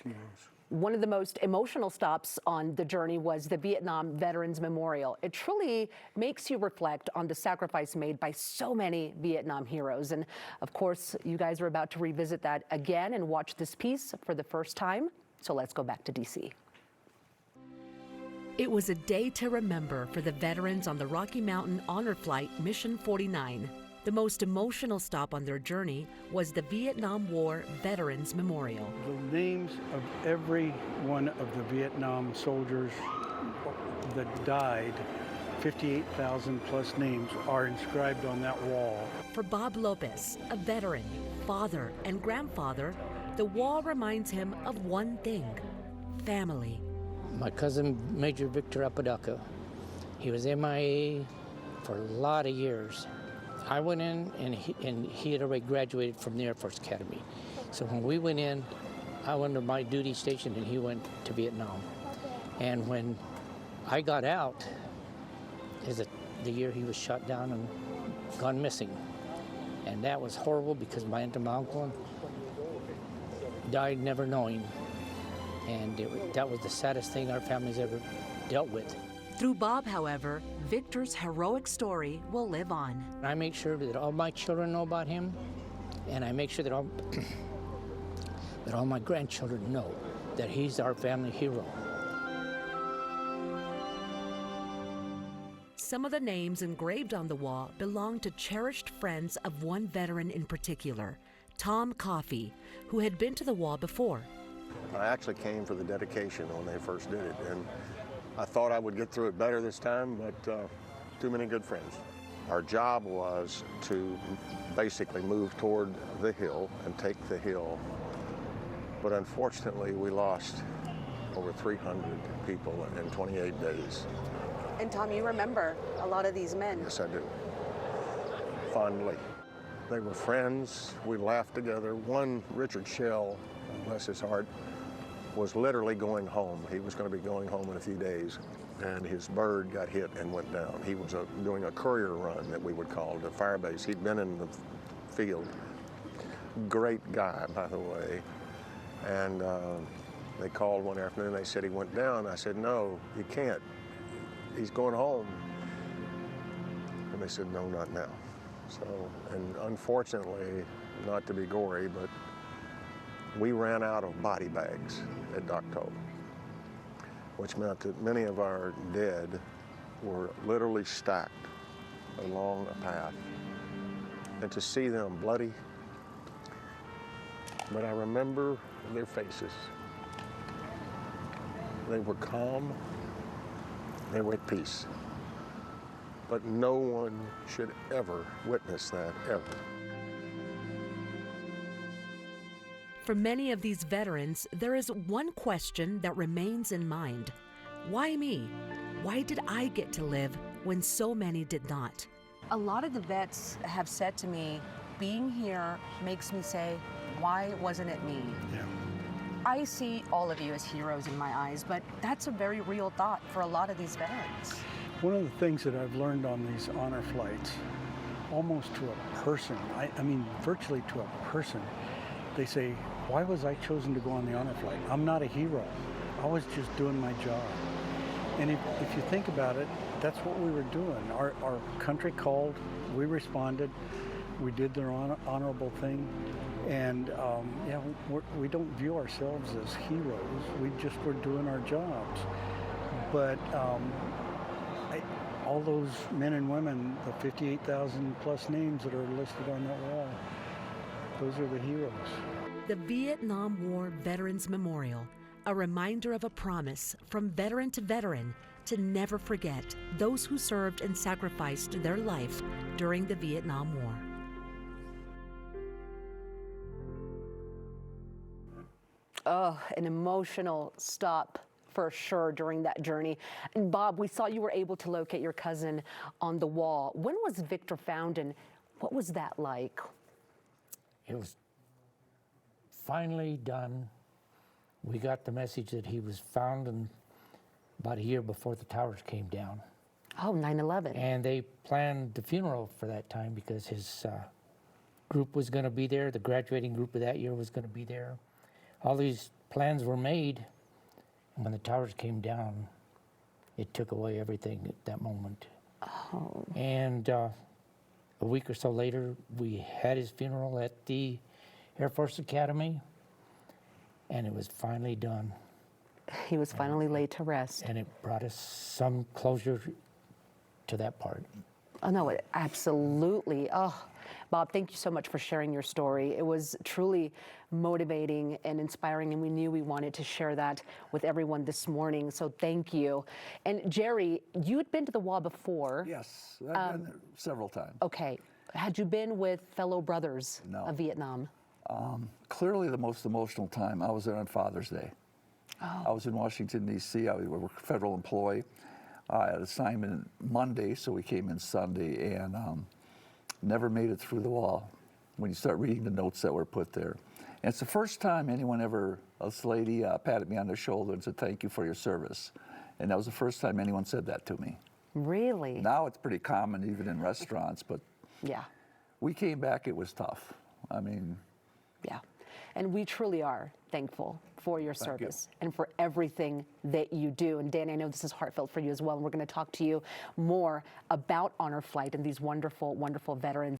Yes. One of the most emotional stops on the journey was the Vietnam Veterans Memorial. It truly makes you reflect on the sacrifice made by so many Vietnam heroes. And of course, you guys are about to revisit that again and watch this piece for the first time. So let's go back to DC. It was a day to remember for the veterans on the Rocky Mountain Honor Flight Mission 49. The most emotional stop on their journey was the Vietnam War Veterans Memorial. The names of every one of the Vietnam soldiers that died, 58,000 plus names, are inscribed on that wall. For Bob Lopez, a veteran, father, and grandfather, the wall reminds him of one thing: family. My cousin, Major Victor Apodaca, he was MIA for a lot of years. I went in, and he had already graduated from the Air Force Academy. So when we went in, I went to my duty station, and he went to Vietnam. And when I got out, is the year he was shot down and gone missing. And that was horrible because my aunt and my uncle died never knowing. And that was the saddest thing our family's ever dealt with. Through Bob, however, Victor's heroic story will live on. I make sure that all my children know about him, and I make sure that all, that all my grandchildren know that he's our family hero. Some of the names engraved on the wall belong to cherished friends of one veteran in particular, Tom Coffey, who had been to the wall before. I actually came for the dedication when they first did it, and I thought I would get through it better this time, but too many good friends. Our job was to basically move toward the hill and take the hill, but unfortunately we lost over 300 people in 28 days. And Tom, you remember a lot of these men. Yes, I do, fondly. They were friends, we laughed together. One, Richard Shell, bless his heart, was literally going home. He was going to be going home in a few days, and his bird got hit and went down. He was doing a courier run that we would call to fire base. He'd been in the field. Great guy, by the way. And they called one afternoon, they said he went down. I said, no, you can't. He's going home. And they said, no, not now. So, and unfortunately, not to be gory, but we ran out of body bags at Dak To, which meant that many of our dead were literally stacked along a path. And to see them bloody, but I remember their faces. They were calm, they were at peace. But no one should ever witness that, ever. For many of these veterans, there is one question that remains in mind. Why me? Why did I get to live when so many did not? A lot of the vets have said to me, being here makes me say, why wasn't it me? Yeah. I see all of you as heroes in my eyes, but that's a very real thought for a lot of these veterans. One of the things that I've learned on these honor flights, almost to a person, I mean virtually to a person, they say, why was I chosen to go on the honor flight? I'm not a hero. I was just doing my job. And if you think about it, that's what we were doing. Our country called, we responded, we did the honorable thing. And yeah, we don't view ourselves as heroes. We just were doing our jobs. But all those men and women, the 58,000 plus names that are listed on that wall, those are the heroes. The Vietnam War Veterans Memorial, a reminder of a promise from veteran to veteran to never forget those who served and sacrificed their life during the Vietnam War. Oh, an emotional stop for sure during that journey. And Bob, we saw you were able to locate your cousin on the wall. When was Victor found, and what was that like? It was finally done. We got the message that he was found about a year before the towers came down. Oh, 9/11. And they planned the funeral for that time because his group was going to be there. The graduating group of that year was going to be there. All these plans were made, and when the towers came down, it took away everything at that moment. Oh. And a week or so later, we had his funeral at the Air Force Academy, and it was finally done. He was finally laid to rest. And it brought us some closure to that part. Oh, no, absolutely. Oh, Bob, thank you so much for sharing your story. It was truly motivating and inspiring, and we knew we wanted to share that with everyone this morning, so thank you. And Jerry, you had been to the wall before. Yes, I've been there several times. Okay. Had you been with fellow brothers No. of Vietnam? Clearly the most emotional time, I was there on Father's Day. Oh. I was in Washington, D.C. I was a federal employee. I had assignment Monday, so we came in Sunday, and never made it through the wall when you start reading the notes that were put there. And it's the first time anyone ever, this lady patted me on the shoulder and said, "Thank you for your service." And that was the first time anyone said that to me. Really? Now it's pretty common even in restaurants, but Yeah. we came back, it was tough. I mean, Yeah. And we truly are thankful for your Thank you. service and for everything that you do. And Danny, I know this is heartfelt for you as well. And we're going to talk to you more about Honor Flight and these wonderful, wonderful veterans.